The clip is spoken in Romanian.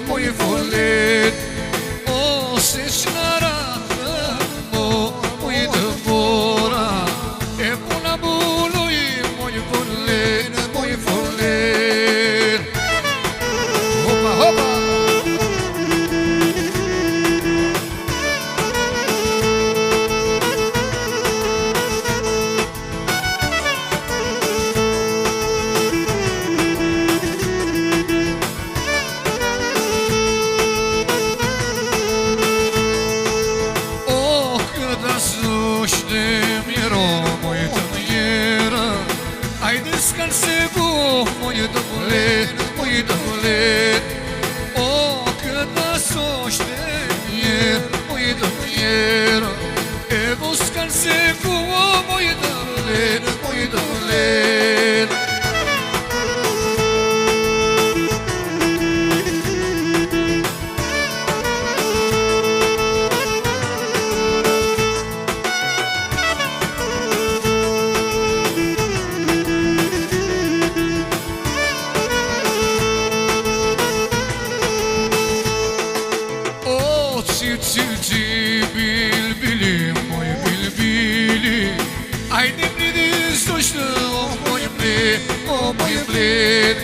moj volet. O, se qënara moj dëmora, e puna buluj moj volet, moj volet. Hopa, hopa. S'kan se bu, moj dëvlet, moj dëvlet. O, këta soshte njerë, moj dëvjerë. Evo s'kan se bu, moj dëvlet, moj dëvlet. Ci bilbili, moj bilbili, ajde mlidi s'doshtë, o moj mlid,